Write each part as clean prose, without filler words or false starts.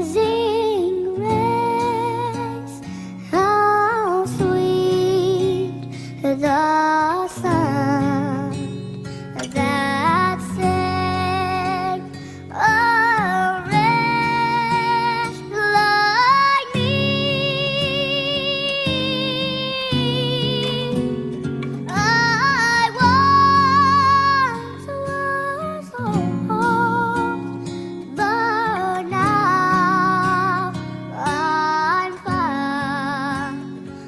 Amazing grace, how sweet the sound that saved a wretch like me. I once was lost, but now I'm found.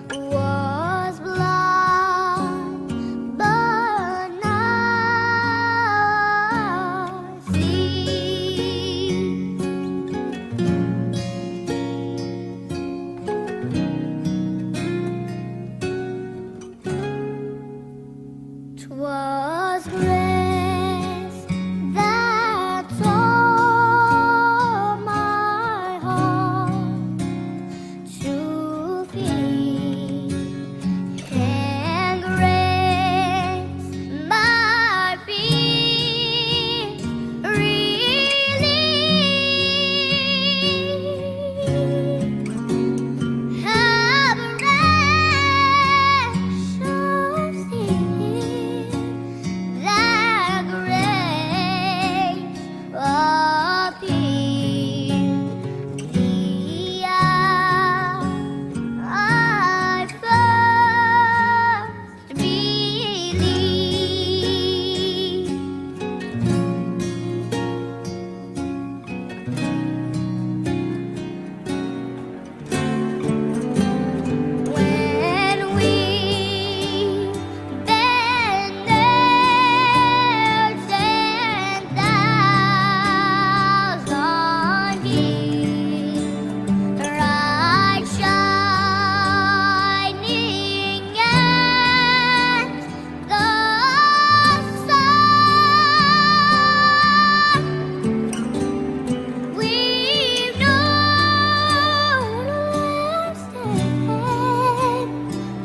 Was blind, but now I see. 'Twas grace that taught my heart to feed, and grace my feet relieved. How precious is that grace appeared the hour I first believed. When we've been there 10,000 years, bright shining as the sun, we've known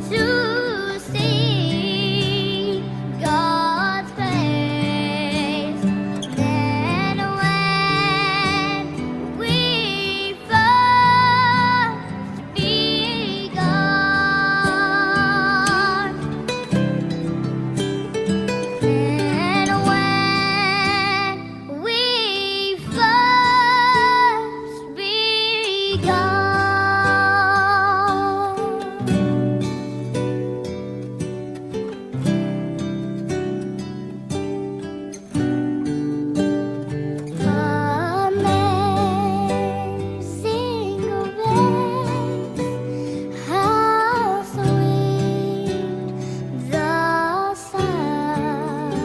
to see God's face. Then when we first begun, then when we first begun. Amazing grace, how sweet the sound.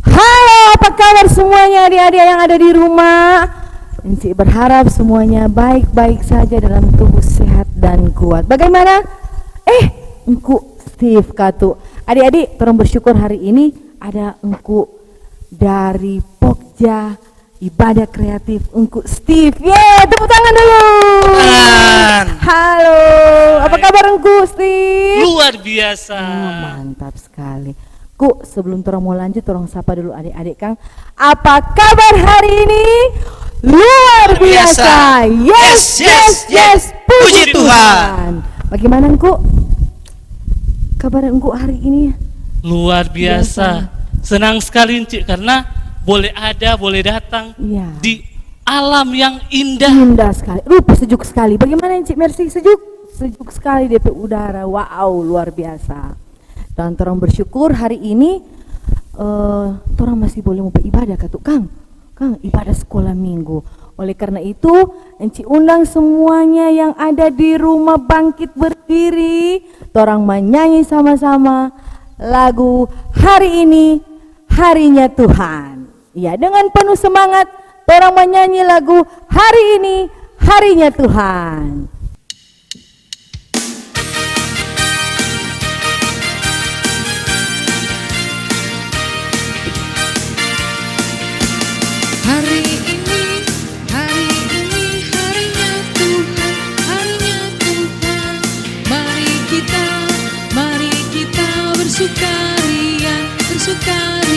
Halo, apa kabar semuanya adik-adik yang ada di rumah? Encik berharap semuanya baik-baik saja dalam tubuh sehat dan kuat. Bagaimana? Engku Steve Katu. Adik-adik, tolong bersyukur hari ini ada engku dari Pokja Ibadah Kreatif Engku Steve. Yeay, tepuk tangan dulu. Tangan. Halo, apa kabar engku Steve? Luar biasa. Mantap sekali. Ku, sebelum torang mau lanjut, torang sapa dulu adik-adik Kang. Apa kabar hari ini? Luar biasa. Yes, yes, yes. Puji Tuhan. Bagaimana engku? Kabar engku hari ini? Luar biasa. Senang sekali Encik karena boleh ada, boleh datang Iya. di alam yang indah. Indah sekali. Sejuk sekali. Bagaimana Encik Mercy? Sejuk? Sejuk sekali DP udara. Wow, luar biasa. Dan torang bersyukur hari ini torang masih boleh mau beribadah Katu Kang. Kang, ibadah sekolah minggu. Oleh karena itu, Encik undang semuanya yang ada di rumah bangkit berdiri. Torang menyanyi sama-sama lagu Hari Ini Harinya Tuhan. Ya, dengan penuh semangat torang menyanyi lagu Hari Ini Harinya Tuhan. Hari ini harinya Tuhan, harinya Tuhan. Mari kita bersukaria, bersukaria.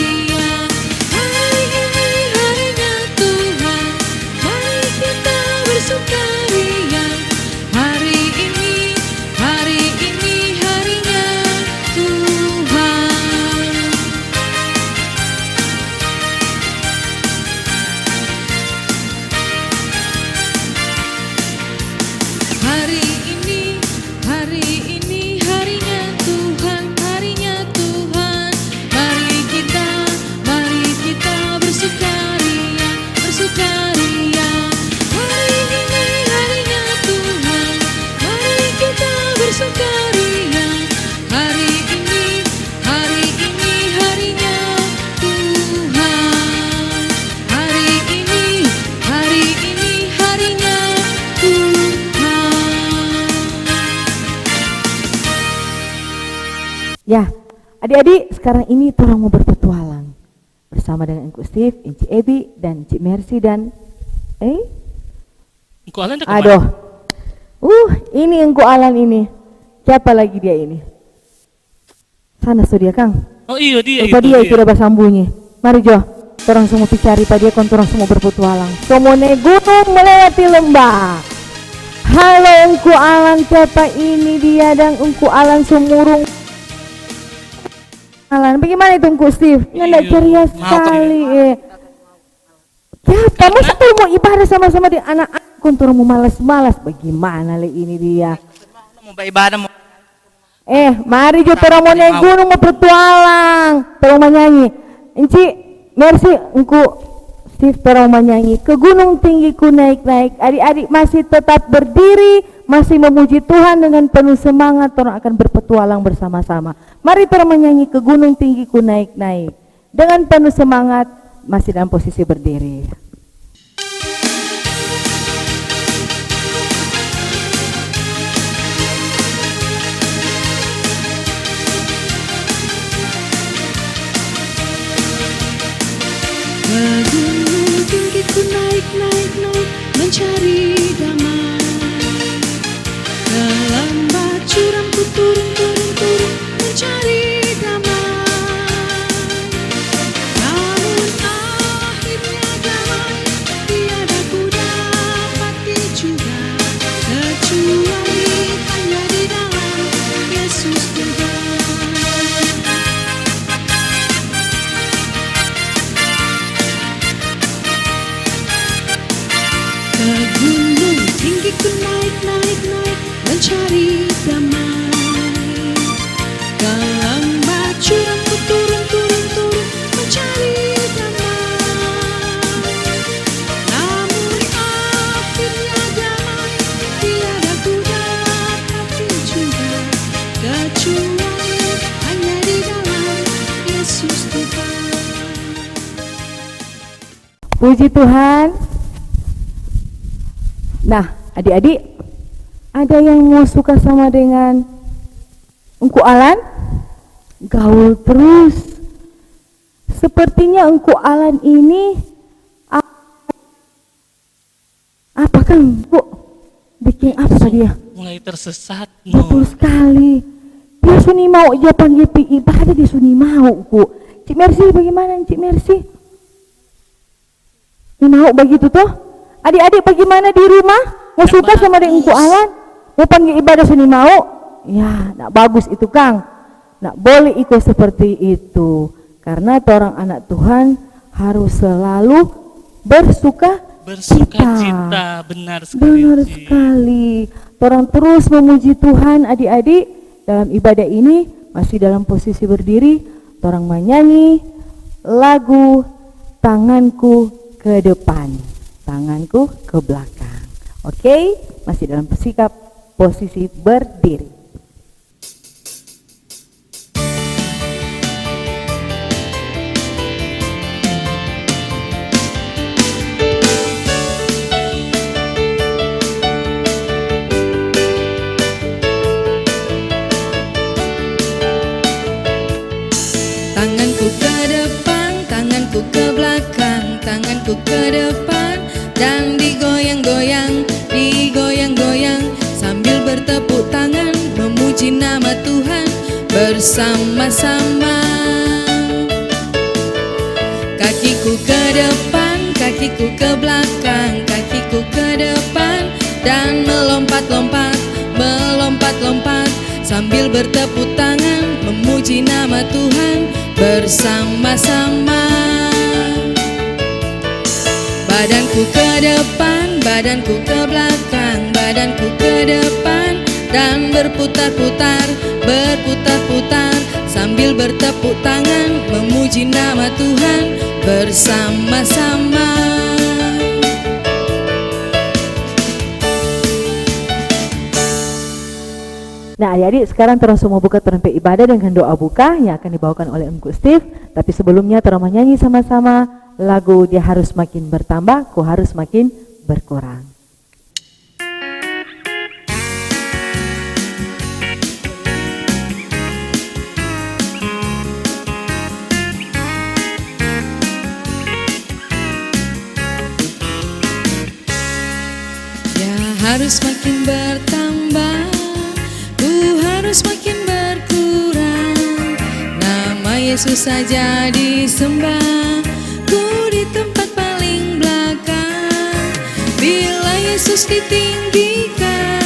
Ya, adik-adik sekarang ini orang mau berpetualang bersama dengan Engku Steve, Encik Ebi, dan Encik Mercy dan Engkau Alan dah kemana? aduh, ini Engku Alan ini. Siapa lagi dia ini? Sana so dia Kang. Oh iya dia Lupa itu dia dia. itu udah bersambunyi. Mari Jo, orang semua picari pada dia, orang semua berpetualang. Semua naik gunung melewati lembah. Halo Engku Alan, siapa ini dia dan Engku Alan semurung. Alan, bagaimana itu Engku Steve? Nggak ceria maaf, sekali. Siapa? Masa tuh mau ibadah sama-sama di anak-anak, orang mau malas-malas. Bagaimana le ini dia? Mau beribadah mau Mari Jo, orang mau naik gunung mau bertualang, orang mau nyanyi. Enci, Mercy, Engku Steve, orang mau nyanyi. Ke gunung tinggi ku naik-naik. Adik-adik masih tetap berdiri, masih memuji Tuhan dengan penuh semangat. Orang akan berpetualang bersama-sama. Mari orang menyanyi ke gunung tinggi ku naik-naik. Dengan penuh semangat, masih dalam posisi berdiri. Ke gunung tinggi ku naik, naik, naik, mencari damai. Ke lembah curam ku turun, turun, turun, mencari damai. Namun akhirnya damai tiada ku dapati juga, kecuali hanya di dalam Yesus Tuhan. Ke gunung tinggi ku naik, naik, naik, mencari damai. Ke lembah curam ku turun, turun, turun, mencari damai. Namun akhirnya damai tiada ku dapati juga, kecuali hanya di dalam Yesus Tuhan. Puji Tuhan. Nah, adik-adik, ada yang mau suka sama dengan Engku Alan? Gaul terus. Sepertinya Engku Alan ini apa Kang? Bu, bikin apa dia? Mulai tersesat no. Betul sekali. Dia suni mau dia panggil pi ibadah, dia suni mau Bu. Cik Mercy bagaimana Cik Mercy? Ini mau begitu toh? Adik-adik bagaimana di rumah? Mau Nggak suka sama dengan Engku bagus. Alan? Mau panggil ibadah suni mau? Ya, nak bagus itu Kang. Nak boleh ikut seperti itu. Karena orang anak Tuhan harus selalu bersuka Cita, benar sekali. Benar Ci. sekali. Orang terus memuji Tuhan adik-adik dalam ibadah ini masih dalam posisi berdiri. Orang menyanyi lagu tanganku ke depan, tanganku ke belakang. Oke, masih dalam sikap posisi berdiri. Tanganku ke depan, tanganku ke belakang, tanganku ke depan dan digoyang-goyang, digoyang-goyang sambil bertepuk tangan memuji nama Tuhan bersama-sama. Kakiku ke depan, kakiku ke belakang, kakiku ke depan dan melompat-lompat, melompat-lompat sambil bertepuk tangan memuji nama Tuhan bersama-sama. Badanku ke depan, badanku ke belakang, badanku ke depan dan berputar-putar, berputar-putar sambil bertepuk tangan memuji nama Tuhan bersama-sama. Nah adik-adik sekarang terus semua buka trompet ibadah dengan doa buka yang akan dibawakan oleh Engku Steve. Tapi sebelumnya terus menyanyi sama-sama lagu Dia Harus Makin Bertambah, Ku Harus Makin Berkurang. harus makin bertambah, ku harus makin berkurang. Nama Yesus saja disembah, ku di tempat paling belakang. Bila Yesus ditinggikan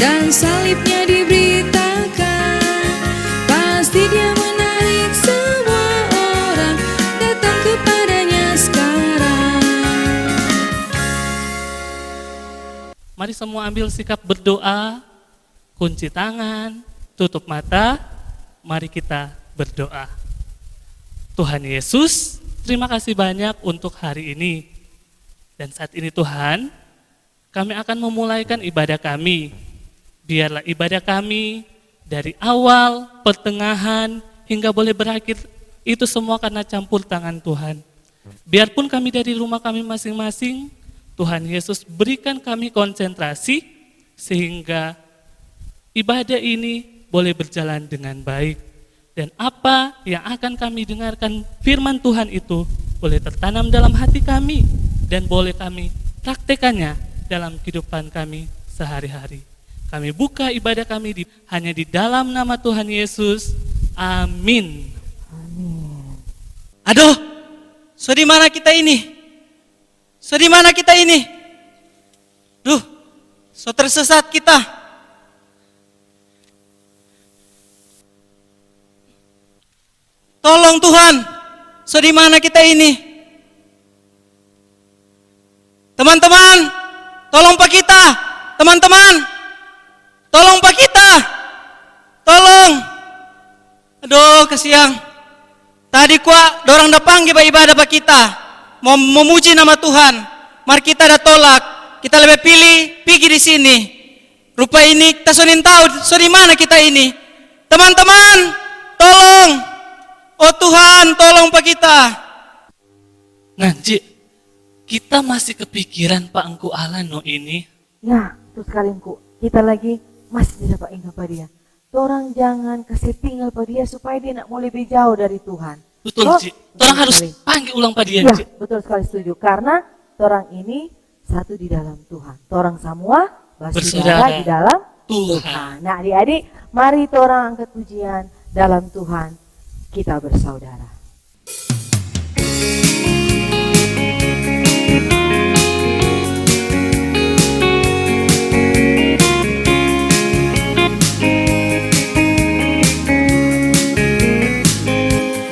dan salibnya diberitakan, pasti dia menarik semua orang datang kepadanya sekarang. Mari semua ambil sikap berdoa, kunci tangan, tutup mata, mari kita berdoa. Tuhan Yesus, terima kasih banyak untuk hari ini. Dan saat ini Tuhan, kami akan memulaikan ibadah kami. Biarlah ibadah kami dari awal, pertengahan, hingga boleh berakhir, itu semua karena campur tangan Tuhan. Biarpun kami dari rumah kami masing-masing, Tuhan Yesus berikan kami konsentrasi, sehingga ibadah ini boleh berjalan dengan baik. Dan apa yang akan kami dengarkan firman Tuhan itu boleh tertanam dalam hati kami, dan boleh kami praktekannya dalam kehidupan kami sehari-hari. Kami buka ibadah kami hanya di dalam nama Tuhan Yesus. Amin. Aduh, so di mana kita ini? So di mana kita ini? Duh, so tersesat kita. Tolong Tuhan, so di mana kita ini? Teman-teman, tolong Pak kita. Teman-teman, tolong Pak kita. Tolong. Aduh, kesiang. Tadi kuat dorang dah panggil ibadah Pak kita. Mau memuji nama Tuhan. Mari kita dah tolak. Kita lebih pilih pergi di sini. Rupa ini kita sonin tahu so di mana kita ini. Teman-teman, tolong. Oh Tuhan, tolong Pak kita. Nah, Cik, kita masih kepikiran Pak Engku Alano ini. Ya, terus sekali Engku. Kita lagi masih tidak Pak ingat pada dia. Orang jangan kasih tinggal pada dia supaya dia nak mau lebih jauh dari Tuhan. Betul, Oh, Cik. Orang harus sekali. panggil ulang Pak dia, Ya, Cik. betul sekali setuju. Karena orang ini satu di dalam Tuhan. Orang semua bersaudara Bersaudara di dalam Tuhan. Tuhan. Nah, adik-adik, mari orang angkat pujian dalam Tuhan. Kita bersaudara.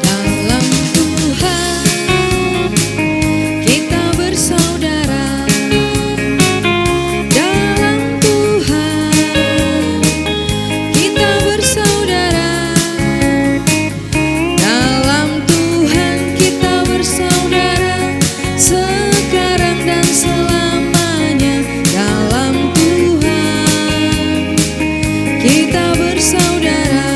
Dalam Tuhan kita bersaudara. Dalam Tuhan kita bersaudara. Dalam Tuhan kita bersaudara sekarang dan selamanya. Dalam Tuhan kita bersaudara.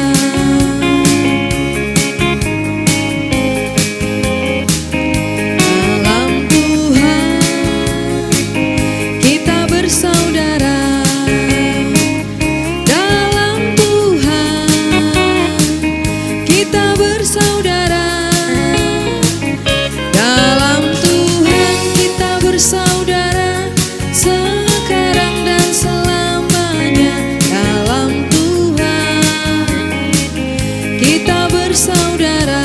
Dalam Tuhan kita bersaudara. Dalam Tuhan kita bersaudara. Dalam Tuhan kita bersaudara sekarang dan selamanya. Dalam Tuhan kita bersaudara.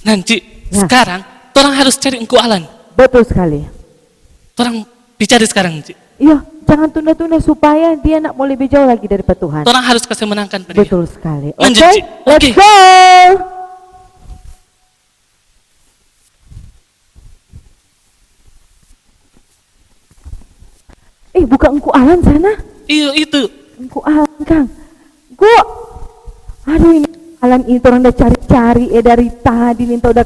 Nanti, Ya. sekarang, orang harus cari Engku Alan. Betul sekali. Orang dicari sekarang, Cik. Iya, jangan tunda-tunda supaya dia nak mau lebih jauh lagi dari Tuhan. Orang harus kasih menangkan Pak dia. Betul sekali. Oke, Lanjut, Cik. let's Oke. go. Bukan Engku Alan sana. Iya, itu. Engku Alan, Kang. Gua, aduh ini Alan ini orang udah cari-cari dari tadi nih udah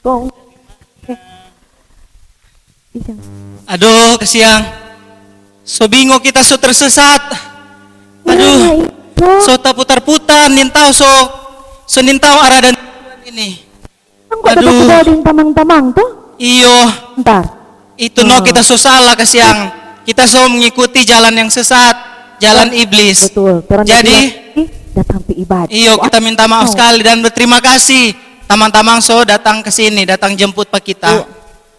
kong. Jangan. Aduh, kesiang. So bingung kita so tersesat. Aduh, so tak putar-putar, nintau so nintau arah dan ini. Kok dapat aduh. bawa din tamang-tamang tuh? Iyo, Ntar. itu no kita so salah kesiang. Kita so mengikuti jalan yang sesat, jalan iblis. Betul. Orang Jadi, datang ke ibadah. iyo kita minta maaf sekali dan berterima kasih teman-teman so datang ke sini, datang jemput Pak kita.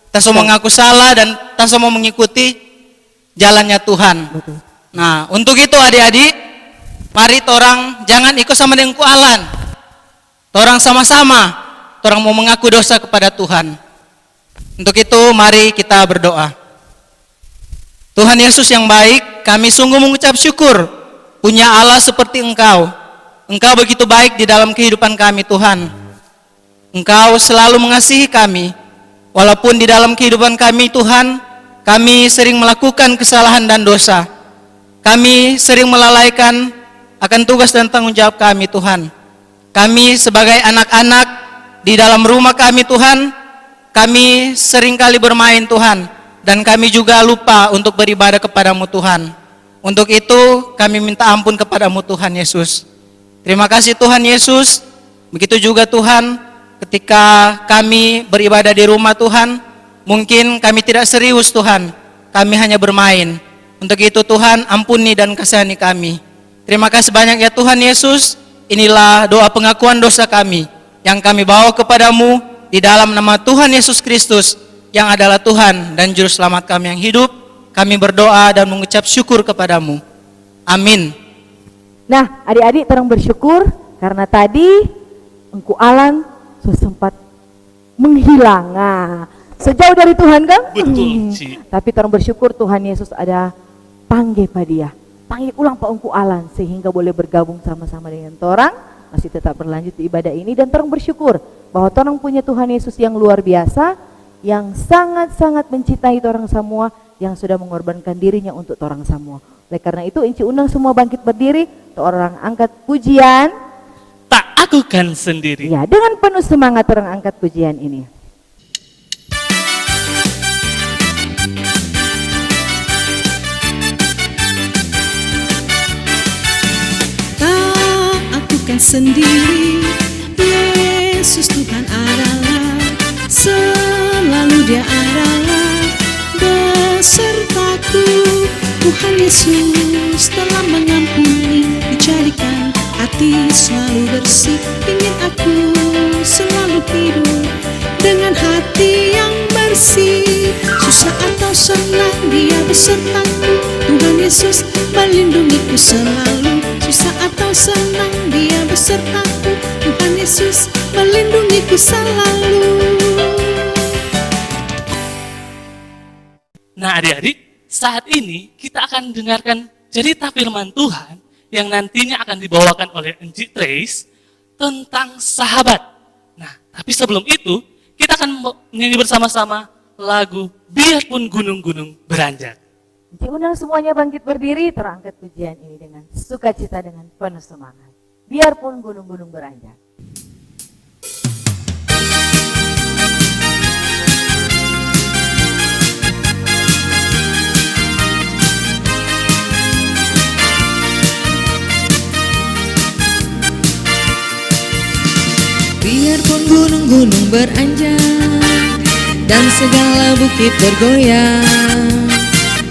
Kita semua mengaku salah dan kita semua mengikuti jalannya Tuhan. Betul. Nah, untuk itu adik-adik, mari torang jangan ikut sama dengan kualan. Torang sama-sama, torang mau mengaku dosa kepada Tuhan. Untuk itu mari kita berdoa. Tuhan Yesus yang baik, kami sungguh mengucap syukur punya Allah seperti Engkau. Engkau begitu baik di dalam kehidupan kami, Tuhan. Engkau selalu mengasihi kami. Walaupun di dalam kehidupan kami, Tuhan, kami sering melakukan kesalahan dan dosa. Kami sering melalaikan akan tugas dan tanggung jawab kami, Tuhan. Kami sebagai anak-anak di dalam rumah kami, Tuhan, kami seringkali bermain, Tuhan. Dan kami juga lupa untuk beribadah kepadamu, Tuhan. Untuk itu kami minta ampun kepadamu, Tuhan Yesus. Terima kasih Tuhan Yesus. Begitu juga Tuhan, ketika kami beribadah di rumah Tuhan, mungkin kami tidak serius Tuhan, kami hanya bermain. Untuk itu Tuhan, ampuni dan kasihani kami. Terima kasih banyak ya Tuhan Yesus. Inilah doa pengakuan dosa kami yang kami bawa kepadamu di dalam nama Tuhan Yesus Kristus yang adalah Tuhan dan Juru Selamat kami yang hidup. Kami berdoa dan mengucap syukur kepadamu. Amin. Nah, adik-adik terang bersyukur karena tadi Engku Alan sempat menghilang. Nah, sejauh dari Tuhan kan? Betul, Ci. Tapi terang bersyukur Tuhan Yesus ada panggil pada dia. Panggil ulang Pak Engku Alan sehingga boleh bergabung sama-sama dengan torang, masih tetap berlanjut di ibadah ini dan terang bersyukur bahwa torang punya Tuhan Yesus yang luar biasa, yang sangat-sangat mencintai torang semua, yang sudah mengorbankan dirinya untuk torang semua. Oleh karena itu, Inci undang semua bangkit berdiri, orang angkat pujian. Tak aku kan sendiri. Ya, dengan penuh semangat orang angkat pujian ini. Tak aku kan sendiri, Yesus Tuhan adalah, selalu Dia adalah besertaku. Tuhan Yesus telah mengampuni, dijadikan hati selalu bersih. Ingin aku selalu hidup dengan hati yang bersih. Susah atau senang Dia besertaku. Tuhan Yesus melindungiku selalu. Susah atau senang Dia besertaku. Tuhan Yesus melindungiku selalu. Nah adik-adik, saat ini kita akan dengarkan cerita firman Tuhan yang nantinya akan dibawakan oleh Enci Trace tentang sahabat. Nah, tapi sebelum itu, kita akan menyanyi bersama-sama lagu Biarpun Gunung-Gunung Beranjak. Inci undang semuanya bangkit berdiri, terangkat pujian ini dengan sukacita dengan penuh semangat. Biarpun gunung-gunung beranjak. Biarpun gunung-gunung beranjak dan segala bukit bergoyang,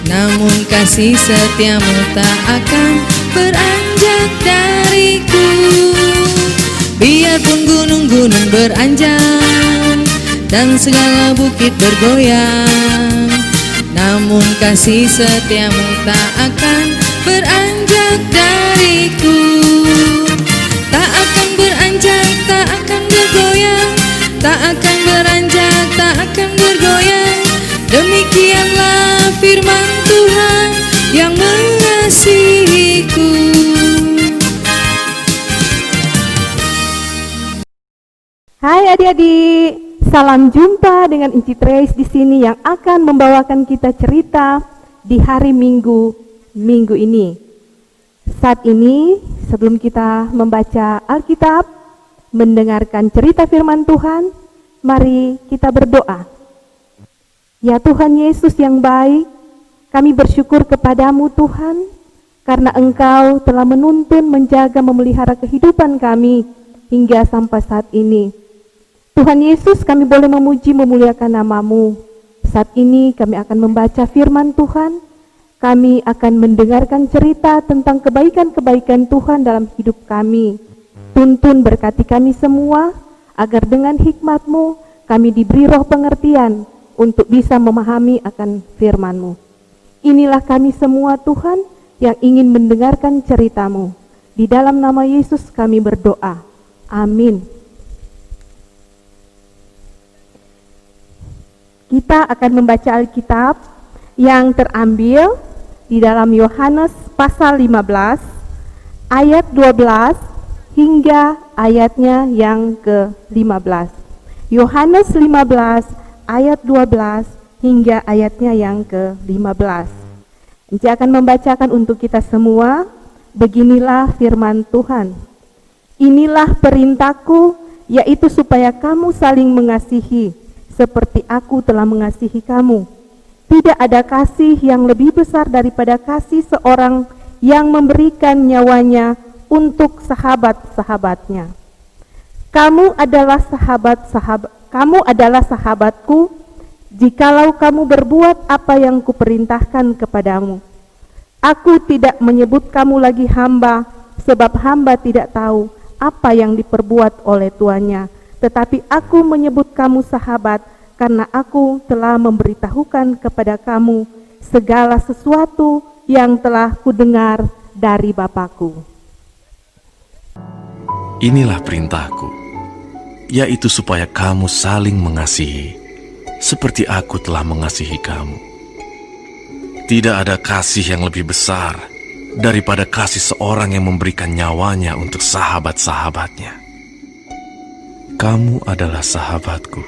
namun kasih setiamu tak akan beranjak dariku. Biarpun gunung-gunung beranjak dan segala bukit bergoyang, namun kasih setiamu tak akan beranjak dariku. Tak akan beranjak, tak akan bergoyang, tak akan beranjak, tak akan bergoyang. Demikianlah firman Tuhan yang mengasihiku. Hai adik-adik, salam jumpa dengan Inci Trace di sini yang akan membawakan kita cerita di hari Minggu ini. Saat ini, sebelum kita membaca Alkitab, mendengarkan cerita firman Tuhan, mari kita berdoa. Ya Tuhan Yesus yang baik, kami bersyukur kepadamu Tuhan, karena Engkau telah menuntun, menjaga, memelihara kehidupan kami hingga sampai saat ini. Tuhan Yesus, kami boleh memuji, memuliakan nama-Mu. Saat ini kami akan membaca firman Tuhan. Kami akan mendengarkan cerita tentang kebaikan-kebaikan Tuhan dalam hidup kami. Tuntun berkati kami semua, agar dengan hikmat-Mu kami diberi roh pengertian untuk bisa memahami akan firman-Mu. Inilah kami semua Tuhan yang ingin mendengarkan cerita-Mu. Di dalam nama Yesus kami berdoa. Amin. Kita akan membaca Alkitab yang terambil di dalam Yohanes pasal 15 ayat 12 hingga ayatnya yang ke-15. Yohanes 15 ayat 12 hingga ayatnya yang ke-15. Saya akan membacakan untuk kita semua. Beginilah firman Tuhan. Inilah perintahku, yaitu supaya kamu saling mengasihi, seperti aku telah mengasihi kamu. Tidak ada kasih yang lebih besar daripada kasih seorang yang memberikan nyawanya untuk sahabat-sahabatnya. Kamu adalah sahabatku, jikalau kamu berbuat apa yang kuperintahkan kepadamu. Aku tidak menyebut kamu lagi hamba, sebab hamba tidak tahu apa yang diperbuat oleh tuannya. Tetapi aku menyebut kamu sahabat, karena aku telah memberitahukan kepada kamu segala sesuatu yang telah kudengar dari Bapa-Ku. Inilah perintahku, yaitu supaya kamu saling mengasihi, seperti aku telah mengasihi kamu. Tidak ada kasih yang lebih besar daripada kasih seorang yang memberikan nyawanya untuk sahabat-sahabatnya. Kamu adalah sahabatku,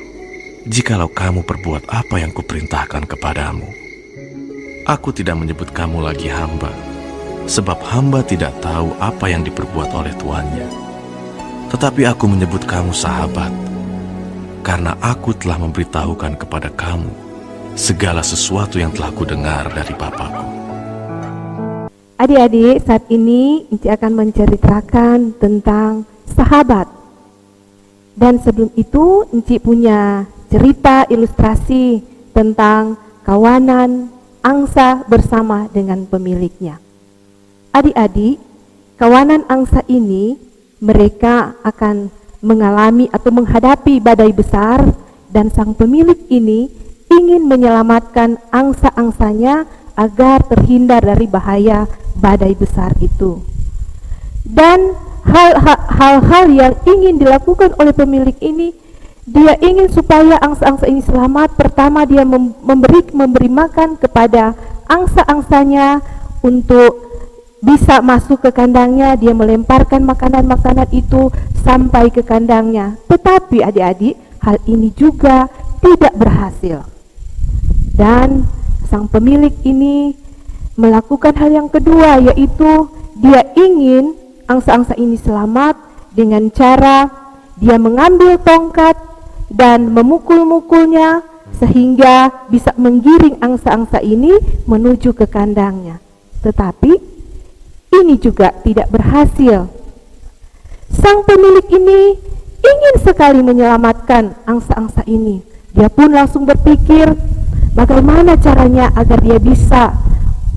jikalau kamu perbuat apa yang kuperintahkan kepadamu. Aku tidak menyebut kamu lagi hamba, sebab hamba tidak tahu apa yang diperbuat oleh tuannya. Tetapi aku menyebut kamu sahabat, karena aku telah memberitahukan kepada kamu segala sesuatu yang telah kudengar dari Bapa-Ku. Adik-adik, saat ini Inci akan menceritakan tentang sahabat. Dan sebelum itu Inci punya cerita ilustrasi tentang kawanan angsa bersama dengan pemiliknya. Adik-adik, kawanan angsa ini mereka akan mengalami atau menghadapi badai besar, dan sang pemilik ini ingin menyelamatkan angsa-angsanya agar terhindar dari bahaya badai besar itu. Dan hal-hal yang ingin dilakukan oleh pemilik ini, dia ingin supaya angsa-angsa ini selamat. Pertama, dia memberi makan kepada angsa-angsanya untuk bisa masuk ke kandangnya. Dia melemparkan makanan-makanan itu sampai ke kandangnya. Tetapi adik-adik, hal ini juga tidak berhasil. Dan sang pemilik ini melakukan hal yang kedua, yaitu dia ingin angsa-angsa ini selamat dengan cara dia mengambil tongkat dan memukul-mukulnya sehingga bisa menggiring angsa-angsa ini menuju ke kandangnya. Tetapi ini juga tidak berhasil. Sang pemilik ini ingin sekali menyelamatkan angsa-angsa ini. Dia pun langsung berpikir bagaimana caranya agar dia bisa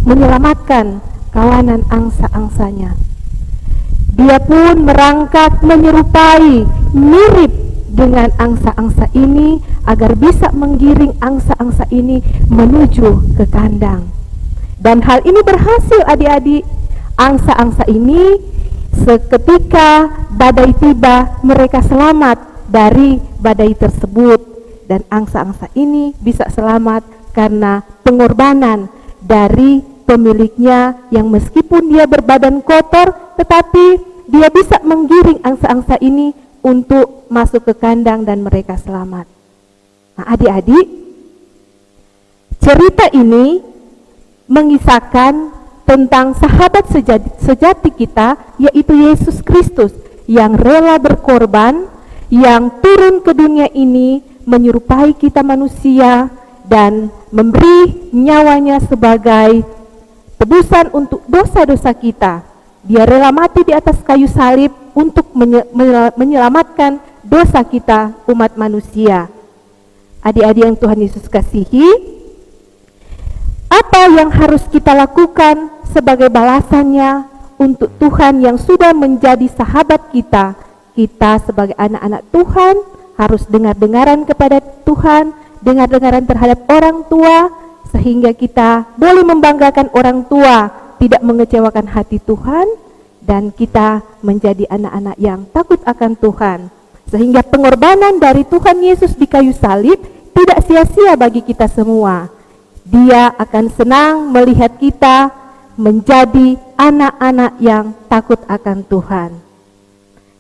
menyelamatkan kawanan angsa-angsanya. Dia pun merangkak menyerupai, mirip dengan angsa-angsa ini agar bisa menggiring angsa-angsa ini menuju ke kandang. Dan hal ini berhasil adik-adik. Angsa-angsa ini seketika badai tiba, mereka selamat dari badai tersebut. Dan angsa-angsa ini bisa selamat karena pengorbanan dari pemiliknya yang meskipun dia berbadan kotor, tetapi dia bisa menggiring angsa-angsa ini untuk masuk ke kandang dan mereka selamat. Nah adik-adik, cerita ini mengisahkan tentang sahabat sejati kita, yaitu Yesus Kristus yang rela berkorban, yang turun ke dunia ini menyerupai kita manusia dan memberi nyawanya sebagai tebusan untuk dosa-dosa kita. Dia rela mati di atas kayu salib untuk menyelamatkan dosa kita, umat manusia. Adik-adik yang Tuhan Yesus kasihi, apa yang harus kita lakukan sebagai balasannya untuk Tuhan yang sudah menjadi sahabat kita, kita sebagai anak-anak Tuhan harus dengar-dengaran kepada Tuhan, dengar-dengaran terhadap orang tua, sehingga kita boleh membanggakan orang tua, tidak mengecewakan hati Tuhan, dan kita menjadi anak-anak yang takut akan Tuhan. Sehingga pengorbanan dari Tuhan Yesus di kayu salib tidak sia-sia bagi kita semua. Dia akan senang melihat kita menjadi anak-anak yang takut akan Tuhan.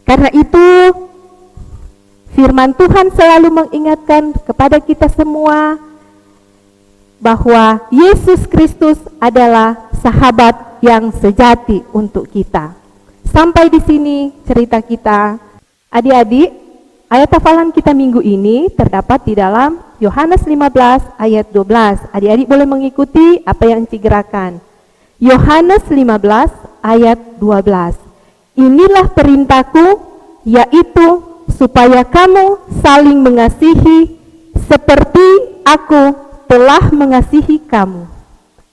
Karena itu, firman Tuhan selalu mengingatkan kepada kita semua bahwa Yesus Kristus adalah sahabat yang sejati untuk kita. Sampai di sini cerita kita. Adik-adik, ayat hafalan kita minggu ini terdapat di dalam Yohanes 15 ayat 12. Adik-adik boleh mengikuti apa yang Encik gerakan. Yohanes 15 ayat 12. Inilah perintahku, yaitu supaya kamu saling mengasihi seperti aku telah mengasihi kamu.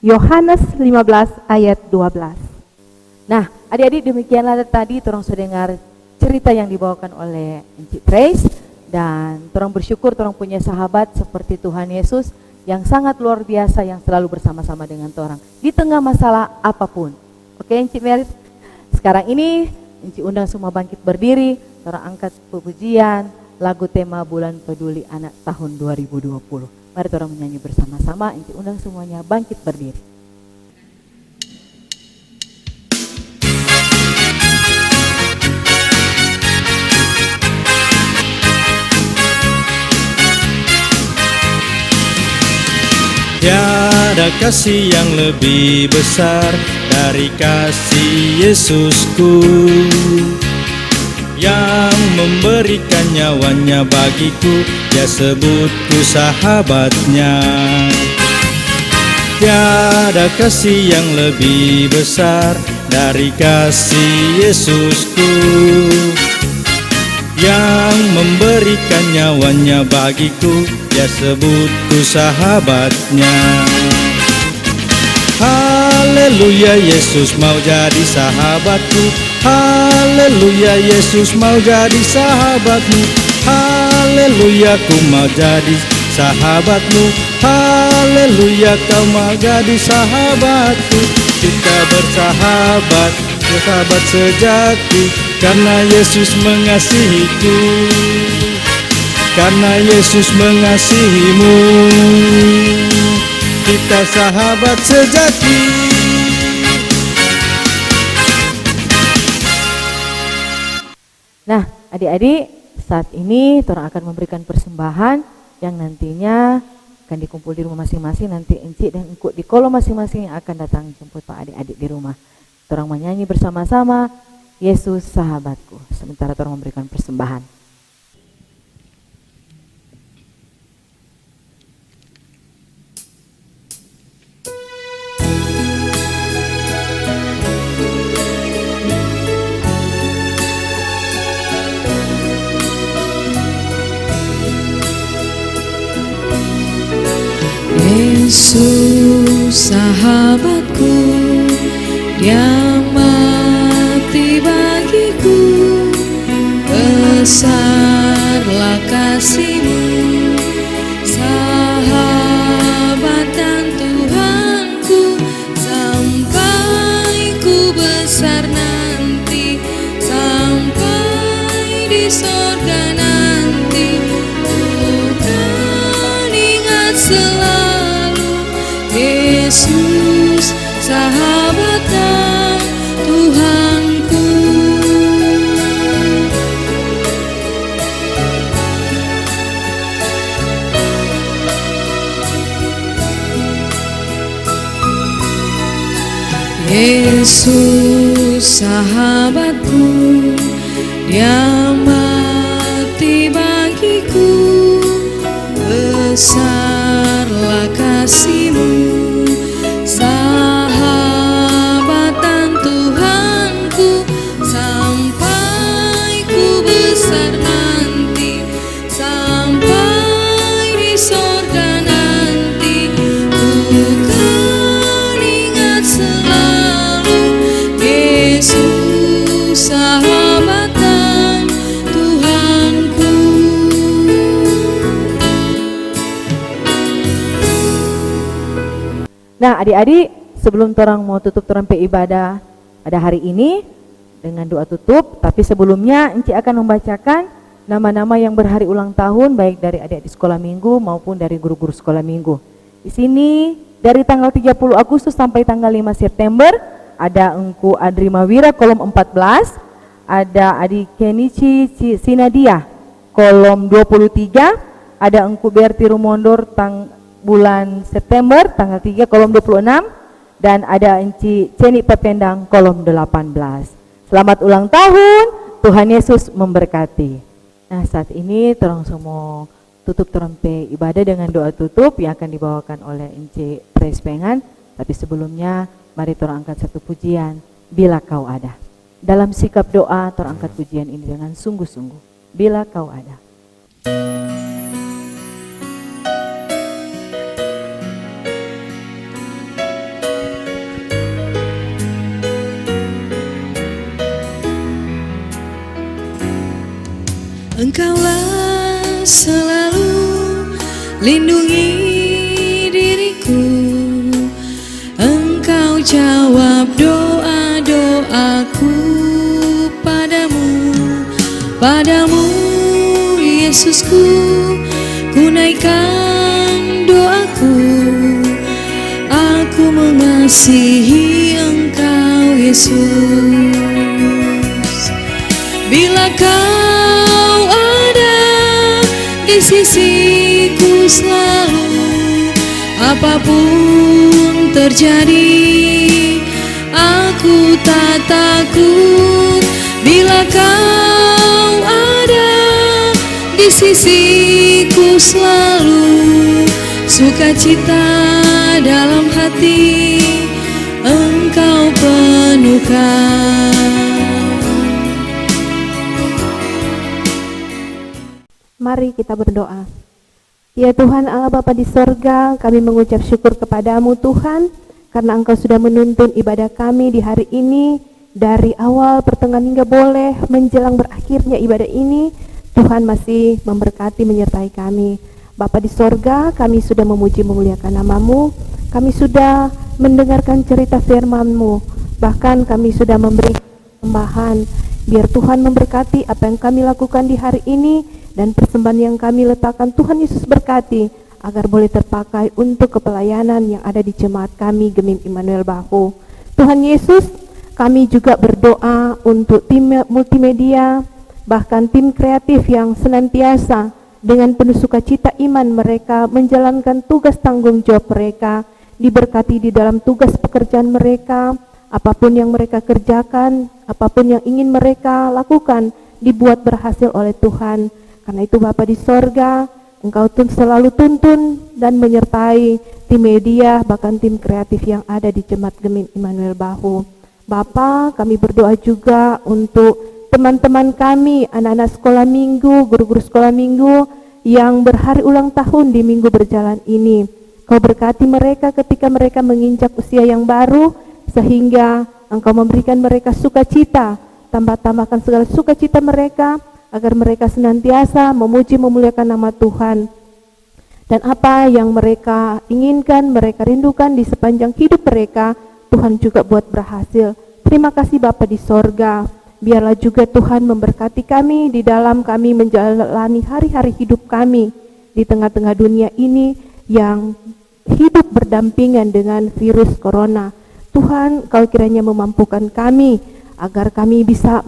Yohanes 15 ayat 12. Nah, adik-adik, demikianlah tadi torang sudah dengar cerita yang dibawakan oleh Encik Praise, dan torang bersyukur torang punya sahabat seperti Tuhan Yesus yang sangat luar biasa, yang selalu bersama-sama dengan torang di tengah masalah apapun. Oke, Encik Merit, sekarang ini Encik undang semua bangkit berdiri, torang angkat pujian lagu tema Bulan Peduli Anak tahun 2020. Mari torang menyanyi bersama-sama. Encik undang semuanya bangkit berdiri. Tiada kasih yang lebih besar dari kasih Yesusku, yang memberikan nyawanya bagiku, dia sebutku sahabatnya. Tiada kasih yang lebih besar dari kasih Yesusku, yang memberikan nyawanya bagiku, dia sebutku sahabatnya. Haleluya, Yesus mau jadi sahabatku. Haleluya, Yesus mau jadi sahabatmu. Haleluya, ku mau jadi sahabatmu. Haleluya, kau mau jadi sahabatku. Kita bersahabat, sahabat sejati, karena Yesus mengasihiku, karena Yesus mengasihimu. Kita sahabat sejati. Nah, adik-adik, saat ini torang akan memberikan persembahan yang nantinya akan dikumpul di rumah masing-masing. Nanti Encik dan Engku di kolom masing-masing yang akan datang jemput Pak adik-adik di rumah. Torang menyanyi bersama-sama Yesus sahabatku, sementara torang memberikan persembahan. Yesus sahabatku, dia mati bagiku, besarlah kasih-Mu, sahabat dan Tuhanku, sampai ku besar nanti, sampai di sorga nanti, ku kan ingat selalu Yesus sahabat dan Tuhanku. Yesus sahabatku, dia mati bagiku, besarlah kasih-Mu, sahabat dan Tuhanku, sampai ku besar nanti, sampai di sorga nanti, ku kan ingat selalu Yesus sahabat dan Nah, adik-adik, sebelum torang mau tutup torang pe ibadah pada hari ini dengan doa tutup, tapi sebelumnya Enci akan membacakan nama-nama yang berhari ulang tahun baik dari adik-adik sekolah minggu maupun dari guru-guru sekolah minggu. Di sini dari tanggal 30 Agustus sampai tanggal 5 September ada Engku Adri Mawira kolom 14, ada Adik Kenichi Sinadia kolom 23, ada Engku Berti Rumondor bulan September tanggal 3 kolom 26, dan ada Enci Ceni Pependang kolom 18. Selamat ulang tahun, Tuhan Yesus memberkati. Nah, saat ini torang semua tutup terempe ibadah dengan doa tutup yang akan dibawakan oleh Enci Prespengan. Tapi sebelumnya mari torang angkat satu pujian, Bila Kau Ada. Dalam sikap doa torang angkat pujian ini dengan sungguh-sungguh, Bila Kau Ada. Engkaulah selalu lindungi diriku, Engkau jawab doa-doaku padamu Yesusku, ku naikkan doaku, aku mengasihi Engkau Yesus. Bila Kau ada di sisiku selalu, apapun terjadi, aku tak takut. Bila Kau ada di sisiku selalu, sukacita dalam hati Engkau penuhkan. Mari kita berdoa. Ya Tuhan Allah Bapa di sorga, kami mengucap syukur kepadamu Tuhan, karena Engkau sudah menuntun ibadah kami di hari ini, dari awal pertengahan hingga boleh menjelang berakhirnya ibadah ini. Tuhan masih memberkati menyertai kami. Bapa di sorga, kami sudah memuji memuliakan namamu, kami sudah mendengarkan cerita firman-Mu, bahkan kami sudah memberi persembahan. Biar Tuhan memberkati apa yang kami lakukan di hari ini, dan persembahan yang kami letakkan Tuhan Yesus berkati, agar boleh terpakai untuk kepelayanan yang ada di jemaat kami Gemim Immanuel Bahu. Tuhan Yesus, kami juga berdoa untuk tim multimedia, bahkan tim kreatif yang senantiasa dengan penuh sukacita iman mereka menjalankan tugas tanggung jawab mereka, diberkati di dalam tugas pekerjaan mereka, apapun yang mereka kerjakan, apapun yang ingin mereka lakukan, dibuat berhasil oleh Tuhan. Karena itu Bapa di sorga, Engkau selalu tuntun dan menyertai tim media, bahkan tim kreatif yang ada di Jemaat Gemim Immanuel Bahu. Bapa, kami berdoa juga untuk teman-teman kami, anak-anak sekolah minggu, guru-guru sekolah minggu yang berhari ulang tahun di minggu berjalan ini. Kau berkati mereka ketika mereka menginjak usia yang baru, sehingga Engkau memberikan mereka sukacita, tambahkan segala sukacita mereka, agar mereka senantiasa memuji memuliakan nama Tuhan. Dan apa yang mereka inginkan, mereka rindukan di sepanjang hidup mereka, Tuhan juga buat berhasil. Terima kasih Bapa di sorga. Biarlah juga Tuhan memberkati kami di dalam kami menjalani hari-hari hidup kami di tengah-tengah dunia ini yang hidup berdampingan dengan virus corona. Tuhan, Kau kiranya memampukan kami agar kami bisa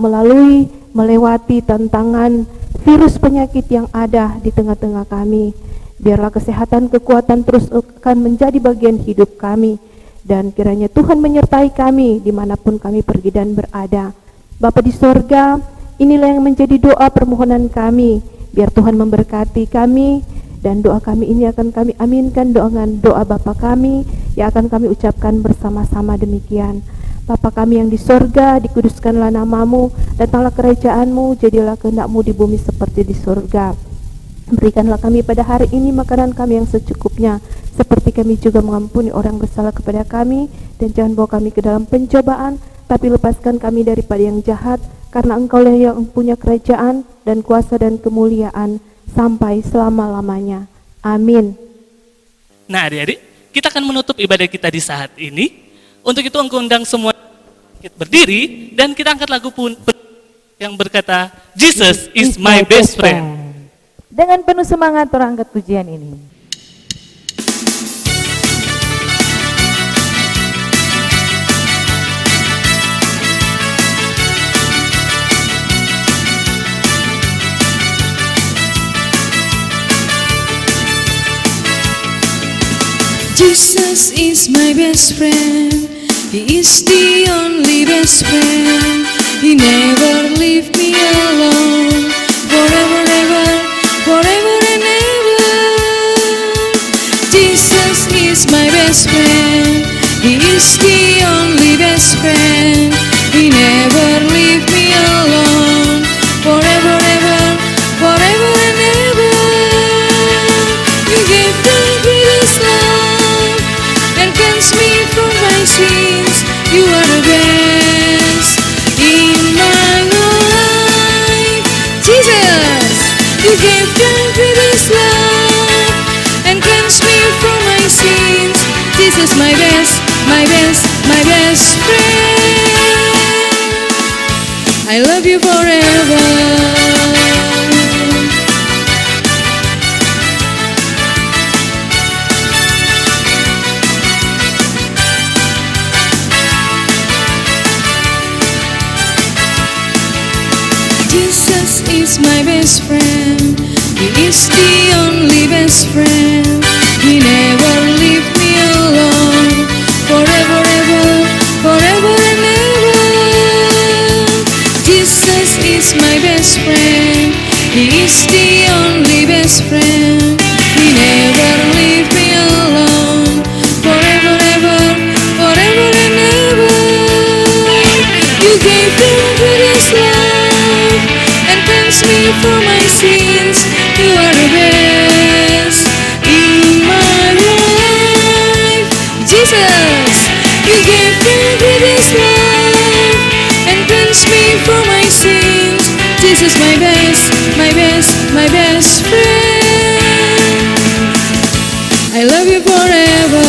melewati tantangan virus penyakit yang ada di tengah-tengah kami. Biarlah kesehatan, kekuatan terus akan menjadi bagian hidup kami, dan kiranya Tuhan menyertai kami dimanapun kami pergi dan berada. Bapa di sorga, inilah yang menjadi doa permohonan kami. Biar Tuhan memberkati kami, dan doa kami ini akan kami aminkan dengan doa Bapa kami yang akan kami ucapkan bersama-sama demikian. Bapa kami yang di sorga, dikuduskanlah namamu, datanglah kerajaanmu, jadilah kehendak-Mu di bumi seperti di sorga. Berikanlah kami pada hari ini makanan kami yang secukupnya, seperti kami juga mengampuni orang bersalah kepada kami, dan jangan bawa kami ke dalam pencobaan, tapi lepaskan kami daripada yang jahat, karena Engkaulah yang punya kerajaan dan kuasa dan kemuliaan sampai selama-lamanya. Amin. Nah adik-adik, kita akan menutup ibadah kita di saat ini. Untuk itu engkau undang semua kita berdiri dan kita angkat lagu pun yang berkata Jesus is my best friend. Dengan penuh semangat orang angkat pujian ini. Jesus is my best friend. He is the only best friend. He never leave me alone. Forever, ever, forever and ever. Jesus is my best friend. He is the only best friend. He never leave me alone. Forever, ever, forever and ever. You gave the greatest love and cleanse me from my sins. You are the best in my life. Jesus, you gave the greatest love and cleanse me from my sins. Jesus, my best, my best, my best friend. I love you forever. Jesus is my best friend. He is the only best friend. He never leave me alone. Forever, ever, forever and ever. Jesus is my best friend. He is the only best friend. He never leave me alone. Forever, ever, forever and ever. You gave the greatest love and cleanse me from my sins. You are the best in my life. Jesus, you gave the greatest love and cleanse me from my sins. Jesus, my best, my best, my best friend. I love you forever.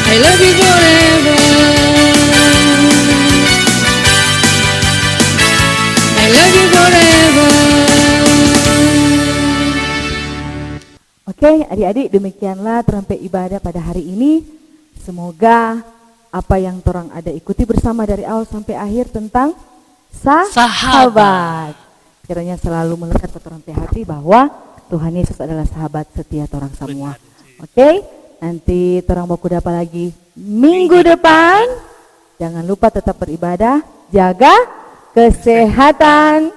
I love you forever. I love you forever. Oke, adik-adik, demikianlah terampai ibadah pada hari ini. Semoga apa yang torang ada ikuti bersama dari awal sampai akhir tentang sahabat. Kiranya selalu melekat ke torang hati bahwa Tuhan Yesus adalah sahabat setia torang semua. Oke, nanti torang mau kuda apa lagi minggu depan. Jangan lupa tetap beribadah, jaga kesehatan,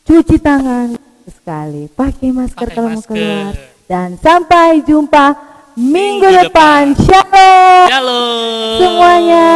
cuci tangan sekali, pakai masker kalau mau keluar, dan sampai jumpa minggu depan. Shalom Shalom semuanya.